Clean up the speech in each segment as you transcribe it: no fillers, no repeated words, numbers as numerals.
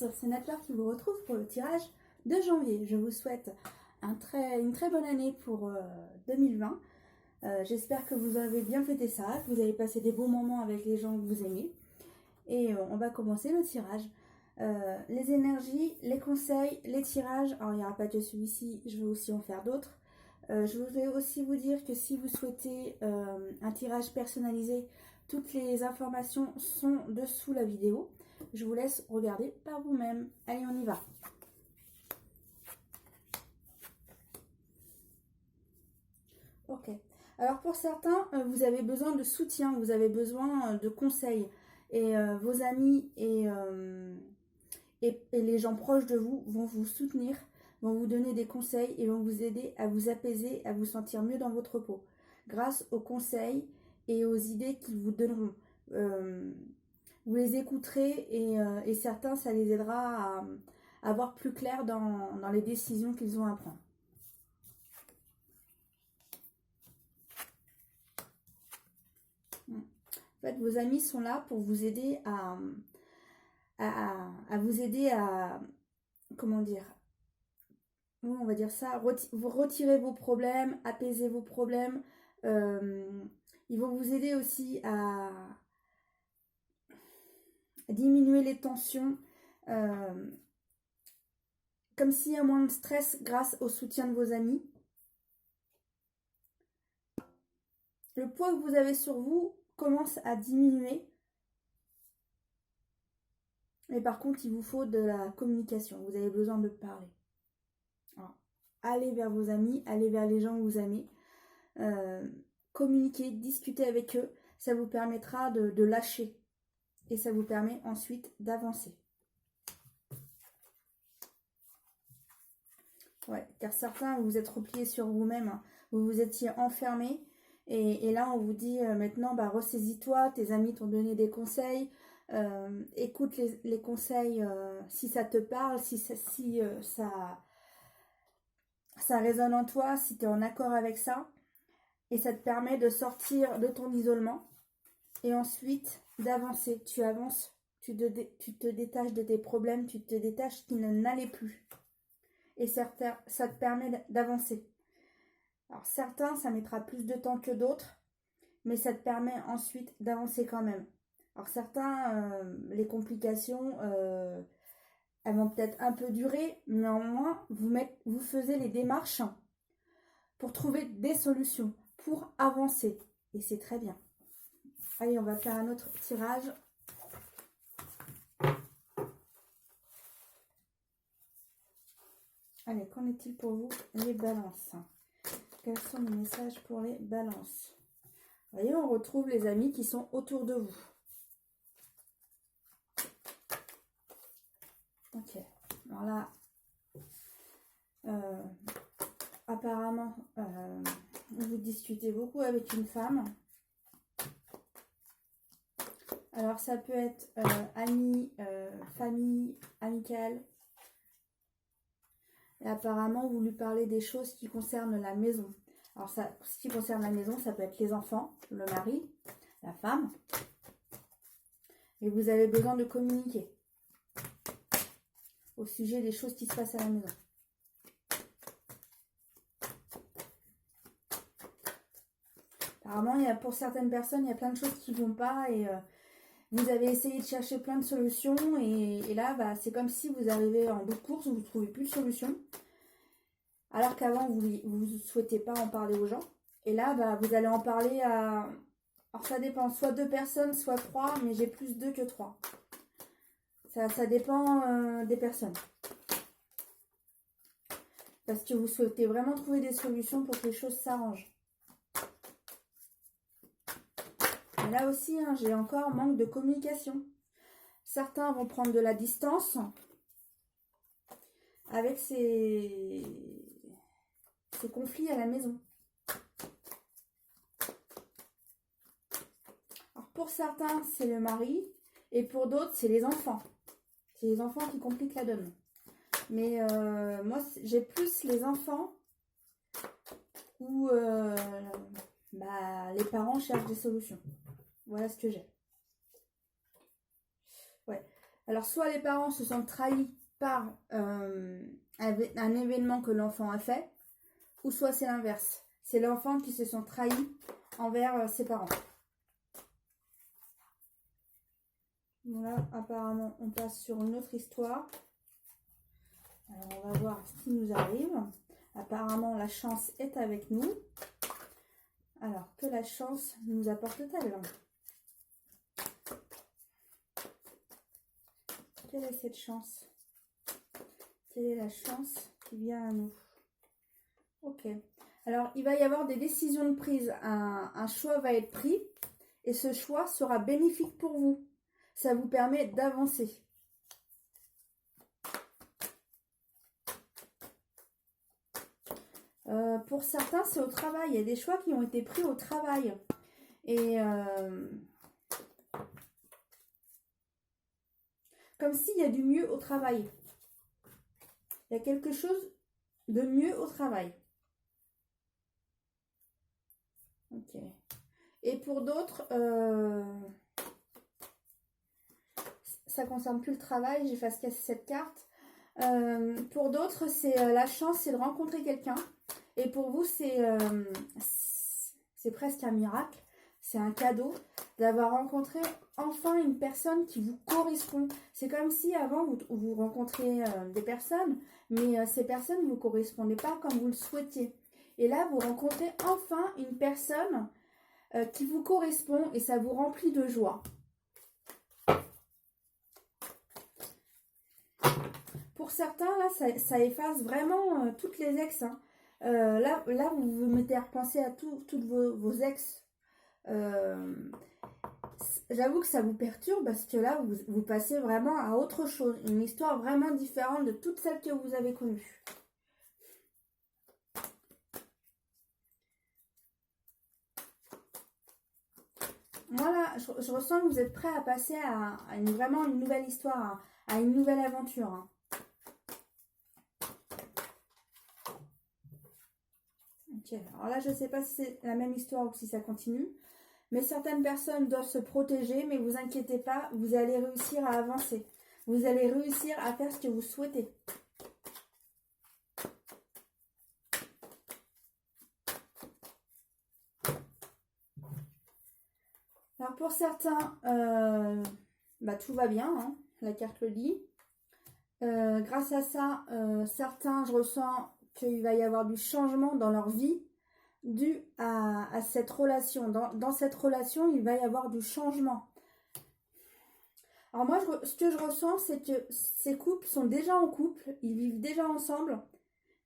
Balance, c'est Nathalie qui vous retrouve pour le tirage de janvier. Je vous souhaite une très bonne année pour 2020. J'espère que vous avez bien fêté ça, que vous avez passé des bons moments avec les gens que vous aimez. Et on va commencer le tirage. Les énergies, les conseils, les tirages. Alors il n'y aura pas que celui-ci, je vais aussi en faire d'autres. Je voudrais aussi vous dire que si vous souhaitez un tirage personnalisé, toutes les informations sont dessous la vidéo. Je vous laisse regarder par vous-même. Allez, on y va. Ok. Alors pour certains, vous avez besoin de soutien, vous avez besoin de conseils. Et vos amis et les gens proches de vous vont vous soutenir, vont vous donner des conseils et vont vous aider à vous apaiser, à vous sentir mieux dans votre peau. Grâce aux conseils et aux idées qu'ils vous donneront. Vous les écouterez et certains, ça les aidera à voir plus clair dans les décisions qu'ils ont à prendre. En fait, vos amis sont là pour vous aider à vous aider à, comment dire, on va dire ça, vous retirer vos problèmes, apaiser vos problèmes. Ils vont vous aider aussi à diminuer les tensions, comme s'il y a moins de stress grâce au soutien de vos amis. Le poids que vous avez sur vous commence à diminuer. Mais par contre, il vous faut de la communication. Vous avez besoin de parler. Alors, allez vers vos amis, allez vers les gens que vous aimez. Communiquer, discuter avec eux. Ça vous permettra de lâcher. Et ça vous permet ensuite d'avancer. Ouais, car certains, vous êtes repliés sur vous-même. Hein. Vous vous étiez enfermés. Et là, on vous dit maintenant, bah, ressaisis-toi. Tes amis t'ont donné des conseils. Écoute les conseils si ça te parle, si ça résonne en toi, si tu es en accord avec ça. Et ça te permet de sortir de ton isolement. Et ensuite, d'avancer. Tu avances, tu te détaches de tes problèmes, tu te détaches qui n'allaient plus. Et ça te permet d'avancer. Alors certains, ça mettra plus de temps que d'autres, mais ça te permet ensuite d'avancer quand même. Alors certains, les complications, elles vont peut-être un peu durer, mais au moins, vous faisiez les démarches pour trouver des solutions, pour avancer. Et c'est très bien. Allez, on va faire un autre tirage. Allez, qu'en est-il pour vous, les balances? Quels sont les messages pour les balances? Vous voyez, on retrouve les amis qui sont autour de vous. Ok. Alors là, apparemment, vous discutez beaucoup avec une femme. Alors, ça peut être amis, famille, amicale. Et apparemment, vous lui parlez des choses qui concernent la maison. Alors, ce qui concerne la maison, ça peut être les enfants, le mari, la femme. Et vous avez besoin de communiquer au sujet des choses qui se passent à la maison. Apparemment, pour certaines personnes, il y a plein de choses qui ne vont pas et vous avez essayé de chercher plein de solutions et là, bah, c'est comme si vous arrivez en bout de course, vous ne trouvez plus de solution. Alors qu'avant, vous ne souhaitez pas en parler aux gens. Et là, bah, vous allez en parler à... Alors ça dépend, soit 2 personnes, soit 3, mais j'ai plus 2 que 3. Ça dépend des personnes. Parce que vous souhaitez vraiment trouver des solutions pour que les choses s'arrangent. Et là aussi, hein, j'ai encore manque de communication. Certains vont prendre de la distance avec ces conflits à la maison. Alors pour certains, c'est le mari et pour d'autres, c'est les enfants. C'est les enfants qui compliquent la donne. Mais moi, j'ai plus les enfants où les parents cherchent des solutions. Voilà ce que j'ai. Ouais. Alors, soit les parents se sentent trahis par un événement que l'enfant a fait, ou soit c'est l'inverse. C'est l'enfant qui se sent trahi envers ses parents. Voilà, apparemment, on passe sur une autre histoire. Alors, on va voir ce qui nous arrive. Apparemment, la chance est avec nous. Alors, que la chance nous apporte-t-elle? Quelle est cette chance? Quelle est la chance qui vient à nous? Ok. Alors, il va y avoir des décisions de prise. Un choix va être pris et ce choix sera bénéfique pour vous. Ça vous permet d'avancer. Pour certains, c'est au travail. Il y a des choix qui ont été pris au travail. Et comme s'il y a du mieux au travail. Il y a quelque chose de mieux au travail. Ok. Et pour d'autres, ça ne concerne plus le travail. J'efface cette carte. Pour d'autres, c'est la chance, c'est de rencontrer quelqu'un. Et pour vous, c'est presque un miracle. C'est un cadeau d'avoir rencontré enfin une personne qui vous correspond. C'est comme si avant, vous rencontriez des personnes, mais ces personnes ne vous correspondaient pas comme vous le souhaitiez. Et là, vous rencontrez enfin une personne qui vous correspond et ça vous remplit de joie. Pour certains, là, ça efface vraiment toutes les ex. Hein. Là, vous vous mettez à repenser à toutes vos ex. J'avoue que ça vous perturbe parce que là, vous passez vraiment à autre chose. Une histoire vraiment différente de toutes celles que vous avez connues. Voilà, je ressens que vous êtes prêt à passer à vraiment une nouvelle histoire, à une nouvelle aventure. Hein. Ok, alors là, je ne sais pas si c'est la même histoire ou si ça continue. Mais certaines personnes doivent se protéger, mais vous inquiétez pas, vous allez réussir à avancer. Vous allez réussir à faire ce que vous souhaitez. Alors pour certains, tout va bien, hein, la carte le dit. Grâce à ça, certains, je ressens qu'il va y avoir du changement dans leur vie dû à cette relation. Dans cette relation, il va y avoir du changement. Alors moi, ce que je ressens, c'est que ces couples sont déjà en couple, ils vivent déjà ensemble,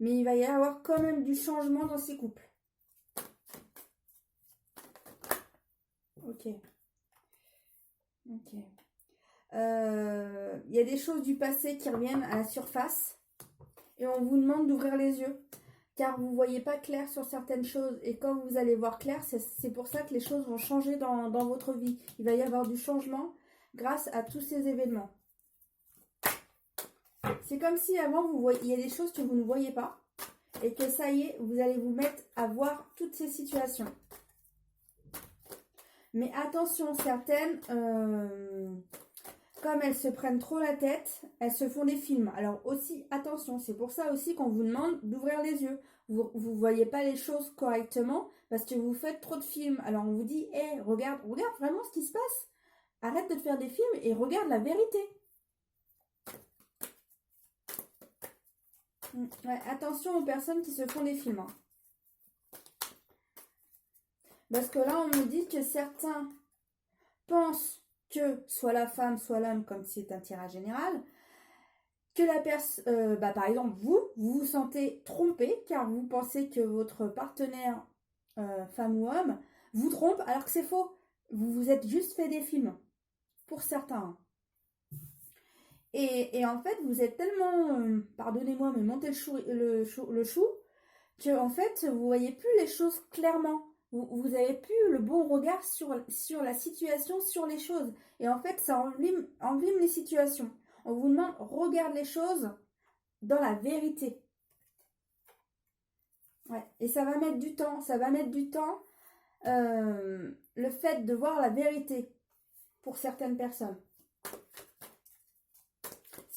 mais il va y avoir quand même du changement dans ces couples. Ok. Ok. Il y a des choses du passé qui reviennent à la surface et on vous demande d'ouvrir les yeux car vous ne voyez pas clair sur certaines choses et quand vous allez voir clair, c'est pour ça que les choses vont changer dans votre vie. Il va y avoir du changement grâce à tous ces événements. C'est comme si avant, il y a des choses que vous ne voyez pas et que ça y est, vous allez vous mettre à voir toutes ces situations. Mais attention, certaines, comme elles se prennent trop la tête, elles se font des films. Alors aussi, attention, c'est pour ça aussi qu'on vous demande d'ouvrir les yeux. Vous ne voyez pas les choses correctement parce que vous faites trop de films. Alors on vous dit, hey, regarde vraiment ce qui se passe. Arrête de te faire des films et regarde la vérité. Ouais, attention aux personnes qui se font des films. Hein. Parce que là, on nous dit que certains pensent que soit la femme, soit l'homme, comme si c'est un tirage général, que la personne, par exemple, vous vous sentez trompé car vous pensez que votre partenaire, femme ou homme, vous trompe alors que c'est faux. Vous vous êtes juste fait des films, pour certains. Et en fait, vous êtes tellement, pardonnez-moi, mais montez le chou, que en fait, vous voyez plus les choses clairement. Vous n'avez plus le bon regard sur la situation, sur les choses. Et en fait, ça envime les situations. On vous demande, regarde les choses dans la vérité. Ouais. Et ça va mettre du temps. Ça va mettre du temps, le fait de voir la vérité pour certaines personnes.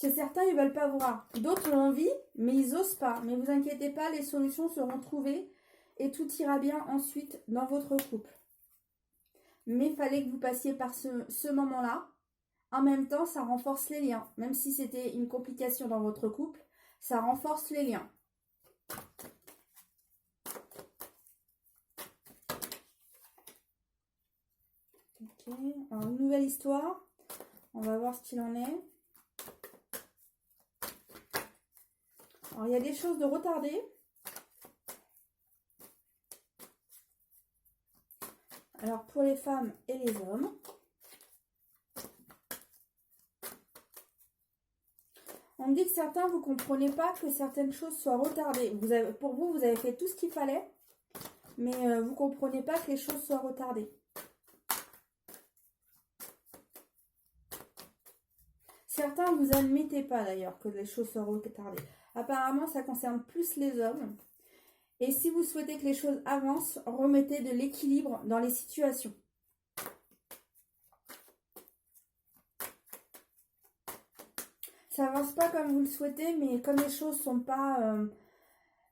C'est certains, ils ne veulent pas voir. D'autres ont envie, mais ils n'osent pas. Mais vous inquiétez pas, les solutions seront trouvées et tout ira bien ensuite dans votre couple. Mais il fallait que vous passiez par ce moment-là. En même temps, ça renforce les liens. Même si c'était une complication dans votre couple, ça renforce les liens. Ok, alors une nouvelle histoire. On va voir ce qu'il en est. Alors, il y a des choses de retardées. Alors, pour les femmes et les hommes. On me dit que certains, vous ne comprenez pas que certaines choses soient retardées. Pour vous, vous avez fait tout ce qu'il fallait, mais vous ne comprenez pas que les choses soient retardées. Certains, vous n'admettez pas d'ailleurs que les choses soient retardées. Apparemment, ça concerne plus les hommes. Et si vous souhaitez que les choses avancent, remettez de l'équilibre dans les situations. Ça avance pas comme vous le souhaitez, mais comme les choses sont pas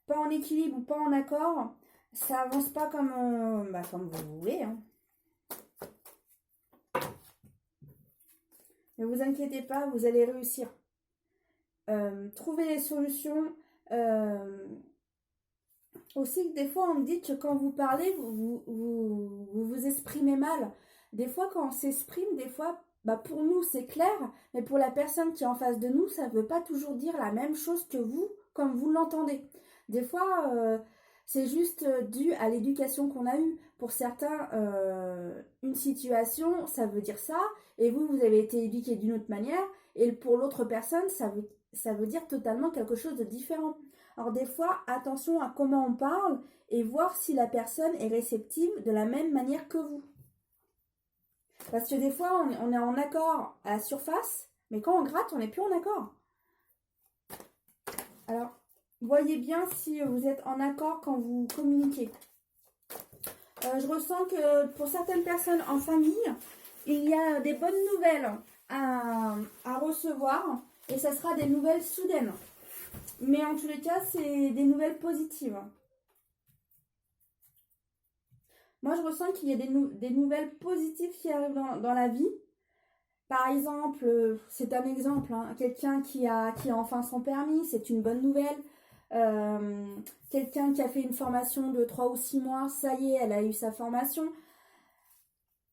en équilibre ou pas en accord, ça avance pas comme vous voulez. Hein. Ne vous inquiétez pas, vous allez réussir. Trouvez les solutions. Aussi, des fois, on me dit que quand vous parlez, vous exprimez mal. Des fois, quand on s'exprime, des fois, pour nous, c'est clair, mais pour la personne qui est en face de nous, ça ne veut pas toujours dire la même chose que vous, comme vous l'entendez. Des fois, c'est juste dû à l'éducation qu'on a eue. Pour certains, une situation, ça veut dire ça, et vous avez été éduqué d'une autre manière, et pour l'autre personne, ça veut dire totalement quelque chose de différent. Alors des fois, attention à comment on parle et voir si la personne est réceptive de la même manière que vous. Parce que des fois, on est en accord à la surface, mais quand on gratte, on n'est plus en accord. Alors, voyez bien si vous êtes en accord quand vous communiquez. Je ressens que pour certaines personnes en famille, il y a des bonnes nouvelles à recevoir et ça sera des nouvelles soudaines. Mais en tous les cas, c'est des nouvelles positives. Moi, je ressens qu'il y a des nouvelles positives qui arrivent dans la vie. Par exemple, c'est un exemple, hein, quelqu'un qui a enfin son permis, c'est une bonne nouvelle. Quelqu'un qui a fait une formation de 3 ou 6 mois, ça y est, elle a eu sa formation.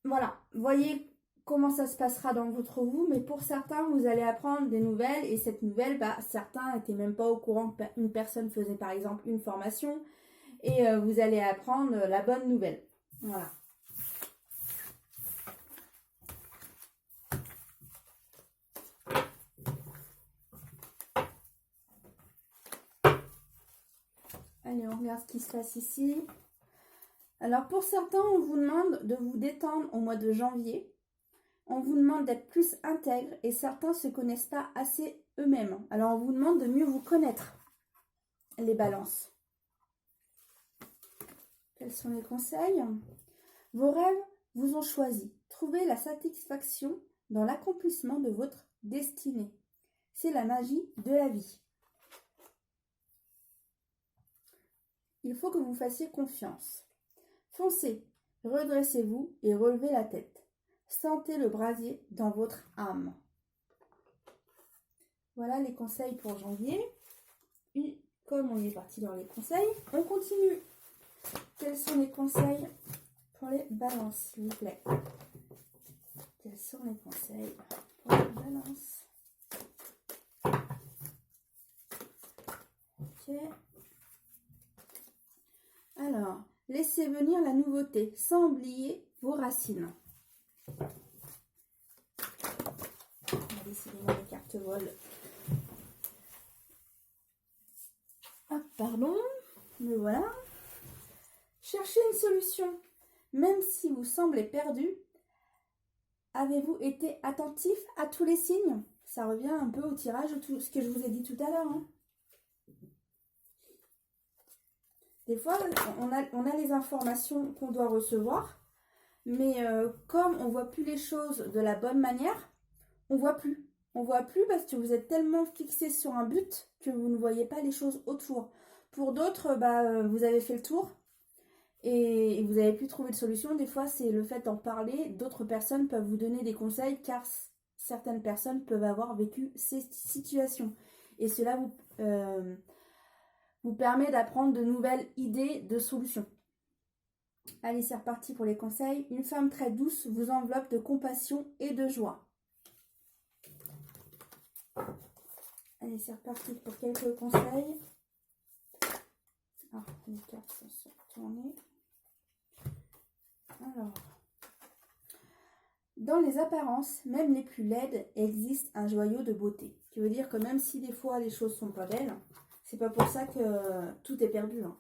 Voilà, voyez comment ça se passera dans votre vie, mais pour certains, vous allez apprendre des nouvelles, et cette nouvelle, certains n'étaient même pas au courant qu'une personne faisait par exemple une formation, et vous allez apprendre la bonne nouvelle. Voilà. Allez, on regarde ce qui se passe ici. Alors, pour certains, on vous demande de vous détendre au mois de janvier. On vous demande d'être plus intègre et certains ne se connaissent pas assez eux-mêmes. Alors, on vous demande de mieux vous connaître, les balances. Quels sont les conseils? Vos rêves vous ont choisi. Trouvez la satisfaction dans l'accomplissement de votre destinée. C'est la magie de la vie. Il faut que vous fassiez confiance. Foncez, redressez-vous et relevez la tête. Sentez le brasier dans votre âme. Voilà les conseils pour janvier. Et comme on est parti dans les conseils, on continue. Quels sont les conseils pour les balances, s'il vous plaît? Quels sont les conseils pour les balances? Ok. Alors, laissez venir la nouveauté sans oublier vos racines. Décidément, les cartes volent. Ah, pardon, me voilà. Cherchez une solution. Même si vous semblez perdu, avez-vous été attentif à tous les signes? Ça revient un peu au tirage, tout ce que je vous ai dit tout à l'heure. Hein. Des fois, on a les informations qu'on doit recevoir, mais comme on ne voit plus les choses de la bonne manière, on ne voit plus. on voit plus parce que vous êtes tellement fixé sur un but que vous ne voyez pas les choses autour. Pour d'autres, vous avez fait le tour et vous n'avez plus trouvé de solution. Des fois, c'est le fait d'en parler. D'autres personnes peuvent vous donner des conseils car certaines personnes peuvent avoir vécu ces situations. Et cela vous permet d'apprendre de nouvelles idées de solutions. Allez, c'est reparti pour les conseils. Une femme très douce vous enveloppe de compassion et de joie. Allez, c'est reparti pour quelques conseils. Ah, les cartes sont retournées. Alors, dans les apparences, même les plus laides, existe un joyau de beauté. Ce qui veut dire que même si des fois les choses sont pas belles, c'est pas pour ça que tout est perdu. Hein.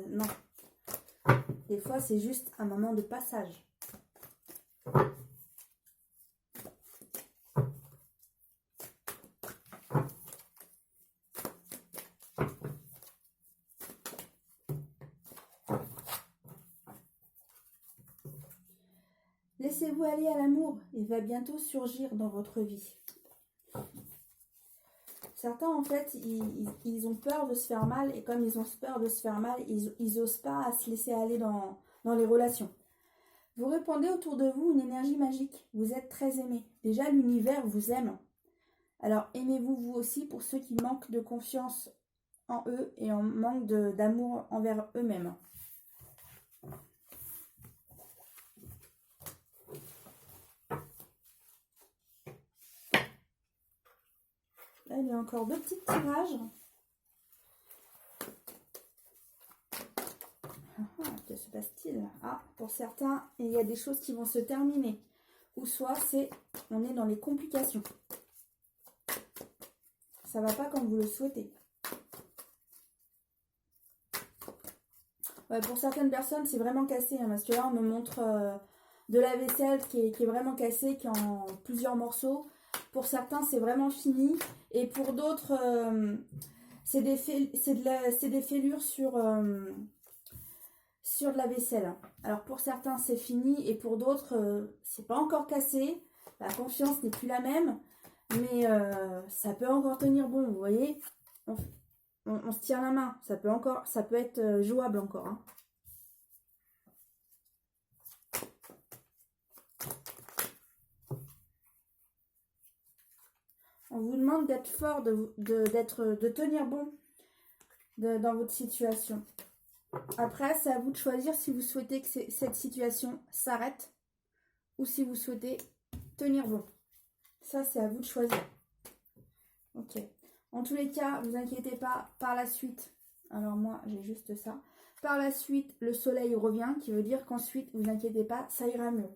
Non. Des fois, c'est juste un moment de passage. Laissez-vous aller à l'amour, il va bientôt surgir dans votre vie. Certains, en fait, ils ont peur de se faire mal, et comme ils ont peur de se faire mal, ils n'osent pas à se laisser aller dans les relations. Vous répandez autour de vous une énergie magique, vous êtes très aimé. Déjà, l'univers vous aime. Alors, aimez-vous vous aussi pour ceux qui manquent de confiance en eux et en manque d'amour envers eux-mêmes. Là, il y a encore 2 petits tirages. Que se passe-t-il? Ah, pour certains, il y a des choses qui vont se terminer. Ou soit on est dans les complications. Ça va pas comme vous le souhaitez. Ouais, pour certaines personnes, c'est vraiment cassé. Hein, parce que là, on me montre de la vaisselle qui est vraiment cassée, qui est en plusieurs morceaux. Pour certains, c'est vraiment fini. Et pour d'autres, c'est des fêlures sur de la vaisselle. Alors pour certains, c'est fini. Et pour d'autres, c'est pas encore cassé. La confiance n'est plus la même. Mais ça peut encore tenir bon, vous voyez. On se tire la main. Ça peut être jouable encore. Hein. On vous demande d'être fort, de tenir bon dans votre situation. Après, c'est à vous de choisir si vous souhaitez que cette situation s'arrête ou si vous souhaitez tenir bon. Ça, c'est à vous de choisir. Ok. En tous les cas, vous inquiétez pas, par la suite, alors moi, j'ai juste ça. Par la suite, le soleil revient, qui veut dire qu'ensuite, vous inquiétez pas, ça ira mieux.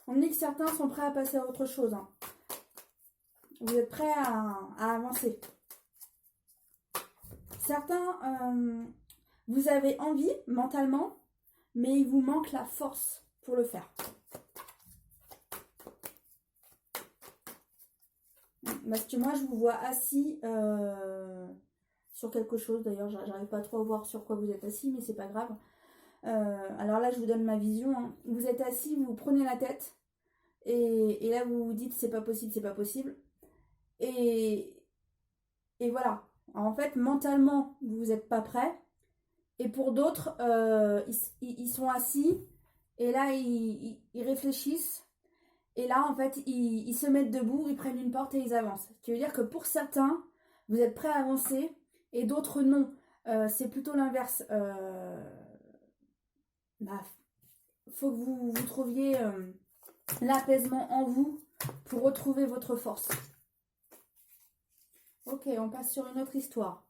On me dit que certains sont prêts à passer à autre chose. Hein. Vous êtes prêts à avancer. Certains, vous avez envie mentalement, mais il vous manque la force pour le faire. Parce que moi, je vous vois assis sur quelque chose. D'ailleurs, j'arrive pas trop à voir sur quoi vous êtes assis, mais c'est pas grave. Alors là, je vous donne ma vision. Hein. Vous êtes assis, vous prenez la tête. Et là, vous vous dites, c'est pas possible, c'est pas possible. Et voilà. En fait, mentalement, vous n'êtes pas prêt. Et pour d'autres, ils sont assis. Et là, ils réfléchissent. Et là, en fait, ils se mettent debout, ils prennent une porte et ils avancent. Ce qui veut dire que pour certains, vous êtes prêts à avancer. Et d'autres, non. C'est plutôt l'inverse. Faut que vous trouviez l'apaisement en vous pour retrouver votre force. Ok, on passe sur une autre histoire.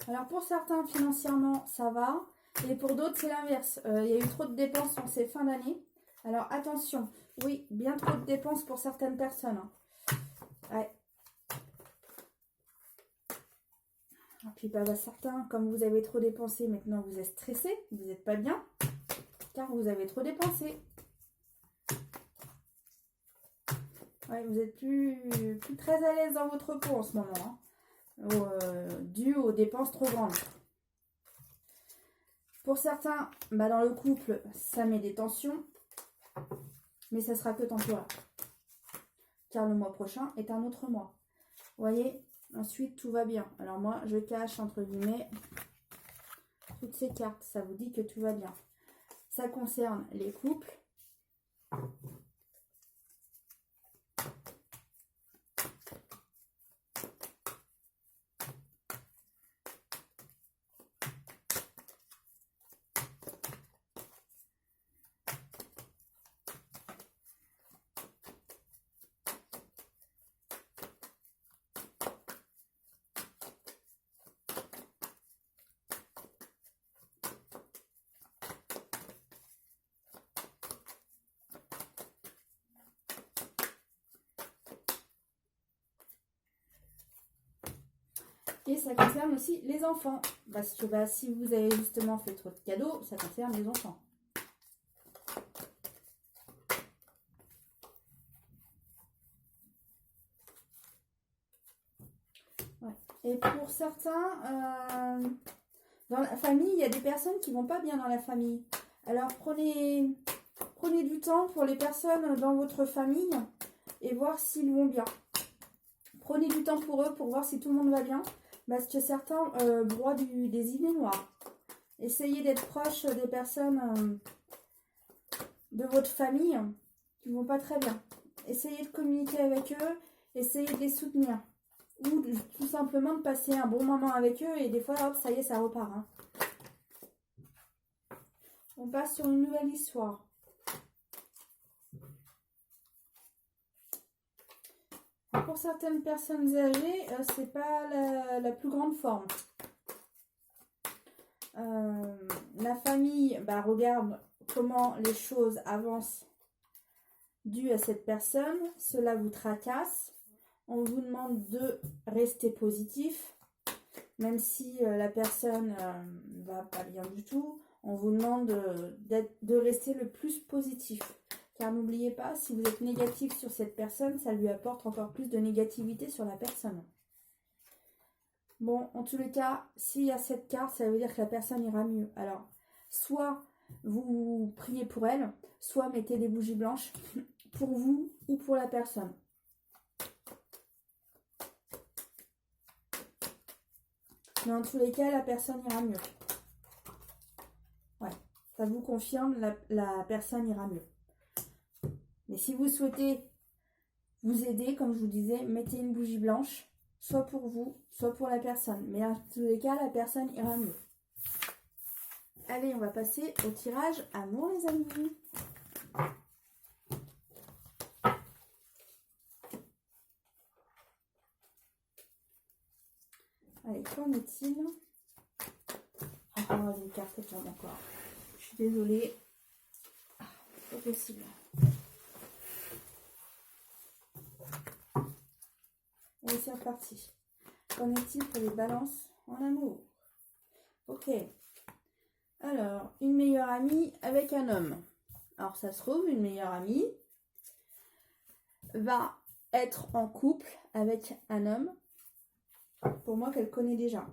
Alors pour certains, financièrement, ça va. Et pour d'autres, c'est l'inverse. Il y a eu trop de dépenses en ces fins d'année. Alors attention, oui, bien trop de dépenses pour certaines personnes. Hein. Ouais. Et puis certains, comme vous avez trop dépensé, maintenant vous êtes stressé, vous n'êtes pas bien, car vous avez trop dépensé. Ouais, vous êtes plus très à l'aise dans votre peau en ce moment. Hein. dû aux dépenses trop grandes. Pour certains, bah dans le couple, ça met des tensions, mais ça sera que temporaire. Car le mois prochain est un autre mois. Vous voyez, ensuite tout va bien. Alors moi, je cache entre guillemets toutes ces cartes. Ça vous dit que tout va bien. Ça concerne les couples. Et ça concerne aussi les enfants. Parce que bah, si vous avez justement fait trop de cadeaux, ça concerne les enfants. Ouais. Et pour certains, dans la famille, il y a des personnes qui vont pas bien dans la famille. Alors prenez du temps pour les personnes dans votre famille et voir s'ils vont bien. Prenez du temps pour eux pour voir si tout le monde va bien. Parce que certains broient des idées noires. Essayez d'être proche des personnes de votre famille qui ne vont pas très bien. Essayez de communiquer avec eux, essayez de les soutenir. Ou tout simplement de passer un bon moment avec eux et des fois, hop, ça y est, ça repart. Hein. On passe sur une nouvelle histoire. Pour certaines personnes âgées, c'est pas la plus grande forme. La famille regarde comment les choses avancent dû à cette personne. Cela vous tracasse. On vous demande de rester positif. Même si la personne va pas bien du tout, on vous demande de rester le plus positif. Car n'oubliez pas, si vous êtes négatif sur cette personne, ça lui apporte encore plus de négativité sur la personne. Bon, en tous les cas, s'il y a cette carte, ça veut dire que la personne ira mieux. Alors, soit vous priez pour elle, soit mettez des bougies blanches pour vous ou pour la personne. Mais en tous les cas, la personne ira mieux. Ouais, ça vous confirme, la personne ira mieux. Mais si vous souhaitez vous aider, comme je vous disais, mettez une bougie blanche, soit pour vous, soit pour la personne. Mais en tous les cas, la personne ira mieux. Allez, on va passer au tirage amour, les amis. Allez, qu'en est-il? Oh, les cartes tombent encore. Je suis désolée. Pas possible. Allez, c'est reparti. Qu'en est-il pour les balances en amour? Ok. Alors, une meilleure amie avec un homme. Alors, ça se trouve, une meilleure amie va être en couple avec un homme, pour moi, qu'elle connaît déjà.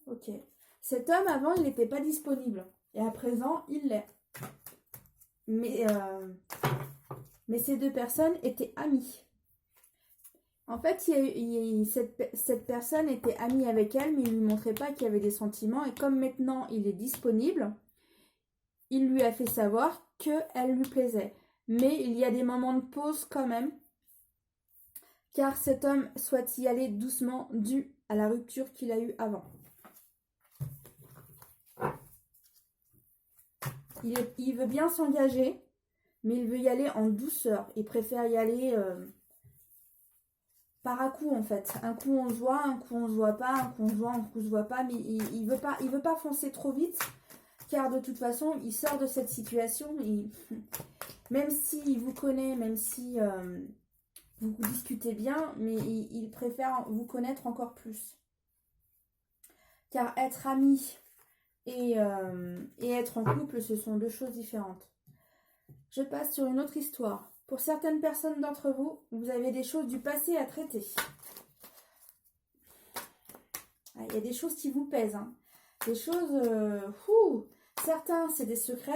Ok. Cet homme, avant, il n'était pas disponible. Et à présent, il l'est. Mais ces deux personnes étaient amies. En fait, cette personne était amie avec elle, mais il ne lui montrait pas qu'il y avait des sentiments. Et comme maintenant, il est disponible, il lui a fait savoir qu'elle lui plaisait. Mais il y a des moments de pause quand même, car cet homme souhaite y aller doucement dû à la rupture qu'il a eue avant. Il veut bien s'engager, mais il veut y aller en douceur. Il préfère y aller par à coup en fait. Un coup on se voit, un coup on se voit pas, un coup on se voit, un coup on se voit pas, mais il veut pas foncer trop vite, car de toute façon il sort de cette situation. Même s'il vous connaît, même si vous discutez bien, mais il préfère vous connaître encore plus. Car être ami et être en couple, ce sont deux choses différentes. Je passe sur une autre histoire. Pour certaines personnes d'entre vous, vous avez des choses du passé à traiter. Ah, il y a des choses qui vous pèsent. Hein. Des choses... certains, c'est des secrets.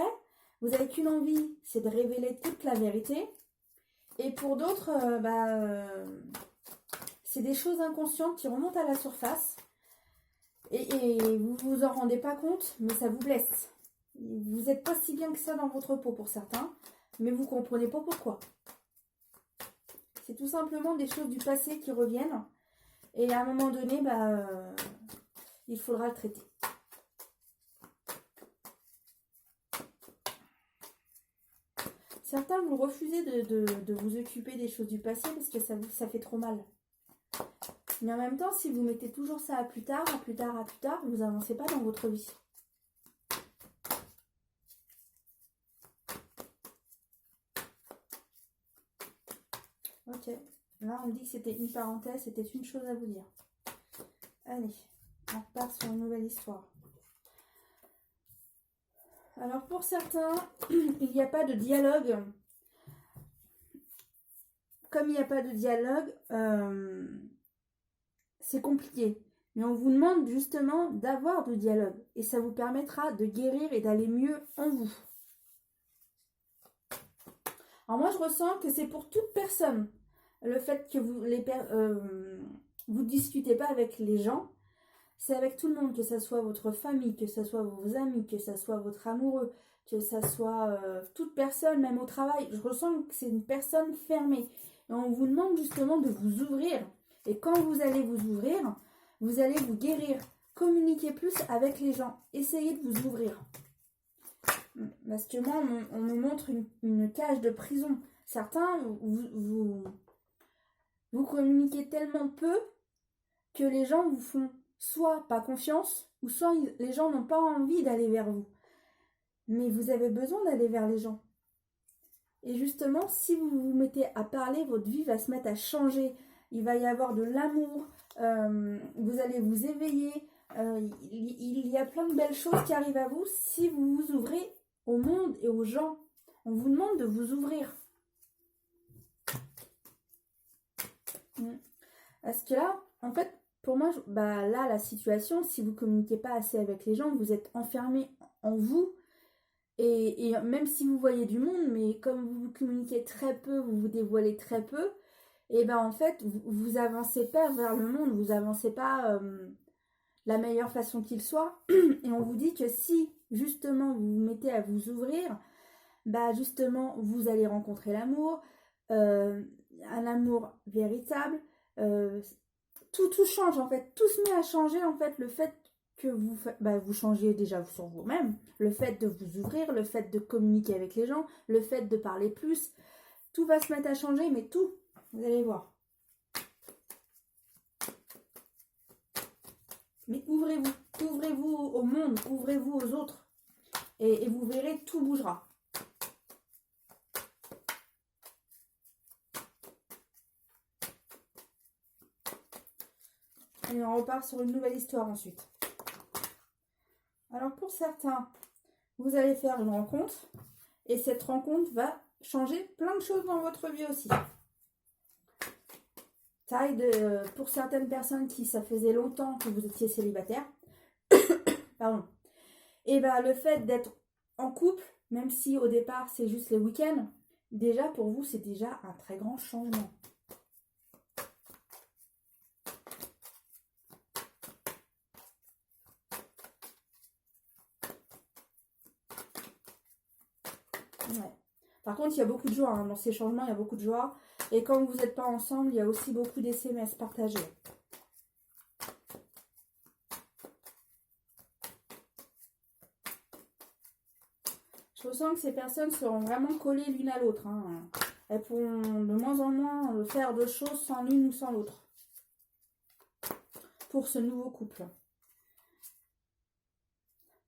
Vous n'avez qu'une envie, c'est de révéler toute la vérité. Et pour d'autres, c'est des choses inconscientes qui remontent à la surface. Et vous vous en rendez pas compte, mais ça vous blesse. Vous n'êtes pas si bien que ça dans votre peau pour certains, mais vous comprenez pas pourquoi. C'est tout simplement des choses du passé qui reviennent. Et à un moment donné, il faudra le traiter. Certains, vous refusez de vous occuper des choses du passé parce que ça fait trop mal. Mais en même temps, si vous mettez toujours ça à plus tard, vous n'avancez pas dans votre vie. Ok. Là, on me dit que c'était une parenthèse, c'était une chose à vous dire. Allez, on repart sur une nouvelle histoire. Alors, pour certains, il n'y a pas de dialogue. Comme il n'y a pas de dialogue, c'est compliqué. Mais on vous demande justement d'avoir du dialogue. Et ça vous permettra de guérir et d'aller mieux en vous. Alors moi, je ressens que c'est pour toute personne. Le fait que vous discutez pas avec les gens, c'est avec tout le monde, que ce soit votre famille, que ce soit vos amis, que ce soit votre amoureux, que ce soit toute personne, même au travail. Je ressens que c'est une personne fermée. Et on vous demande justement de vous ouvrir. Et quand vous allez vous ouvrir, vous allez vous guérir. Communiquez plus avec les gens. Essayez de vous ouvrir. Parce que moi, on me montre une cage de prison. Certains, vous communiquez tellement peu que les gens vous font soit pas confiance, ou soit les gens n'ont pas envie d'aller vers vous. Mais vous avez besoin d'aller vers les gens. Et justement, si vous vous mettez à parler, votre vie va se mettre à changer. Il va y avoir de l'amour, vous allez vous éveiller. Il y a plein de belles choses qui arrivent à vous si vous vous ouvrez au monde et aux gens. On vous demande de vous ouvrir. Parce que là, en fait, pour moi, là, la situation, si vous ne communiquez pas assez avec les gens, vous êtes enfermé en vous. Et même si vous voyez du monde, mais comme vous communiquez très peu, vous vous dévoilez très peu, et en fait, vous avancez pas vers le monde, vous avancez pas la meilleure façon qu'il soit. Et on vous dit que si, justement, vous vous mettez à vous ouvrir, justement, vous allez rencontrer l'amour, un amour véritable. Tout change, en fait. Tout se met à changer, en fait. Le fait que vous changez déjà sur vous-même, le fait de vous ouvrir, le fait de communiquer avec les gens, le fait de parler plus, tout va se mettre à changer, mais tout, vous allez voir. Mais ouvrez-vous au monde, ouvrez-vous aux autres, et vous verrez, tout bougera. Et on repart sur une nouvelle histoire ensuite. Alors pour certains, vous allez faire une rencontre et cette rencontre va changer plein de choses dans votre vie aussi. Pour certaines personnes qui ça faisait longtemps que vous étiez célibataire, pardon. Et le fait d'être en couple, même si au départ c'est juste les week-ends, déjà pour vous c'est déjà un très grand changement. Ouais. Par contre, il y a beaucoup de joie. Dans ces changements, il y a beaucoup de joie. Et quand vous n'êtes pas ensemble, il y a aussi beaucoup d'SMS partagés. Je ressens que ces personnes seront vraiment collées l'une à l'autre. Elles pourront de moins en moins faire de choses sans l'une ou sans l'autre. Pour ce nouveau couple.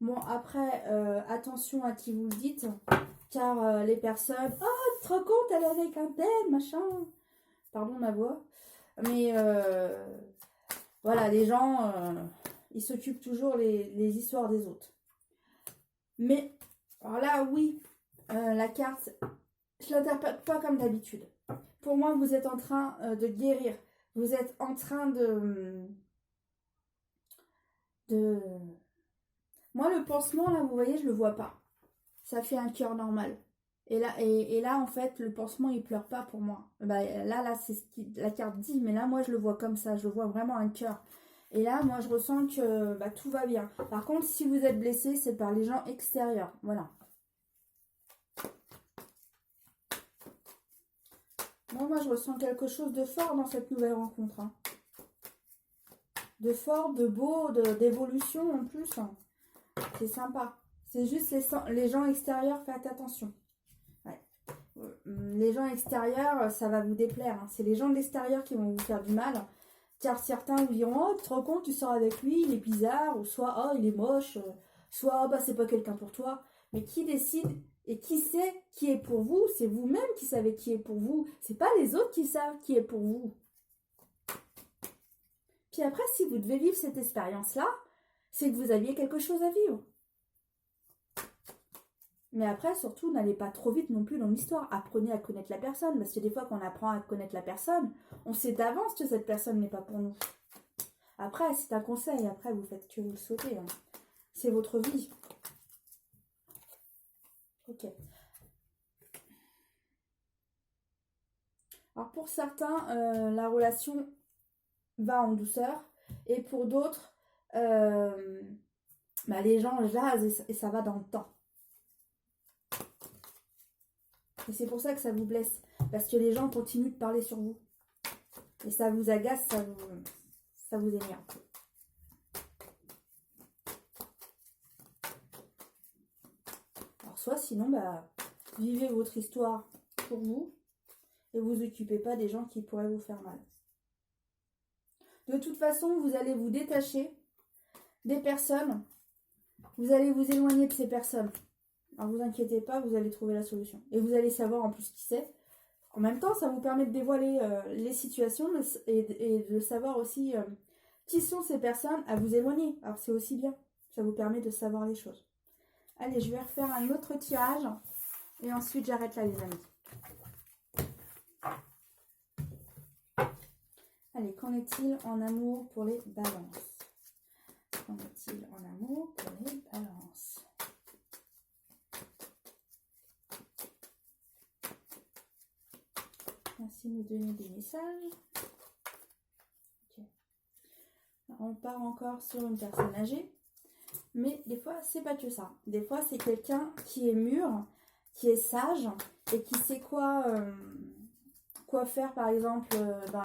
Bon, après, attention à qui vous le dites. Car les personnes, oh, tu te rends compte, elle est avec un tel, machin. Pardon ma voix. Mais voilà, les gens, ils s'occupent toujours les histoires des autres. Mais, alors là, oui, la carte, je ne l'interprète pas comme d'habitude. Pour moi, vous êtes en train de guérir. Vous êtes en train de... Moi, le pansement, là, vous voyez, je le vois pas. Ça fait un cœur normal. Et là, en fait, le pansement, il pleure pas pour moi. Bah, là, c'est ce que la carte dit, mais là, moi, je le vois comme ça. Je le vois vraiment un cœur. Et là, moi, je ressens que bah, tout va bien. Par contre, si vous êtes blessé, c'est par les gens extérieurs. Voilà. Moi, je ressens quelque chose de fort dans cette nouvelle rencontre. Hein. De fort, de beau, d'évolution en plus. Hein. C'est sympa. C'est juste les gens extérieurs, faites attention. Ouais. Les gens extérieurs, ça va vous déplaire. Hein. C'est les gens de l'extérieur qui vont vous faire du mal. Car certains vous diront, oh, tu te rends compte, tu sors avec lui, il est bizarre. Ou soit, oh, il est moche. Soit, oh, bah, c'est pas quelqu'un pour toi. Mais qui décide et qui sait qui est pour vous? C'est vous-même qui savez qui est pour vous. C'est pas les autres qui savent qui est pour vous. Puis après, si vous devez vivre cette expérience-là, c'est que vous aviez quelque chose à vivre. Mais après, surtout, n'allez pas trop vite non plus dans l'histoire. Apprenez à connaître la personne. Parce que des fois, quand on apprend à connaître la personne, on sait d'avance que cette personne n'est pas pour nous. Après, c'est un conseil. Après, vous faites que vous le souhaitez. Hein. C'est votre vie. Ok. Alors, pour certains, la relation va en douceur. Et pour d'autres, bah, les gens jasent et ça va dans le temps. Et c'est pour ça que ça vous blesse. Parce que les gens continuent de parler sur vous. Et ça vous agace, ça vous énerve. Alors soit sinon, bah, vivez votre histoire pour vous. Et vous occupez pas des gens qui pourraient vous faire mal. De toute façon, vous allez vous détacher des personnes. Vous allez vous éloigner de ces personnes. Alors vous inquiétez pas, vous allez trouver la solution. Et vous allez savoir en plus qui c'est. En même temps, ça vous permet de dévoiler les situations et de savoir aussi qui sont ces personnes à vous éloigner. Alors c'est aussi bien. Ça vous permet de savoir les choses. Allez, je vais refaire un autre tirage. Et ensuite, j'arrête là, les amis. Allez, qu'en est-il en amour pour les balances? Qu'en est-il en amour pour les balances? Merci de nous donner des messages. Okay. On part encore sur une personne âgée. Mais des fois, c'est pas que ça. Des fois, c'est quelqu'un qui est mûr, qui est sage et qui sait quoi faire, par exemple, dans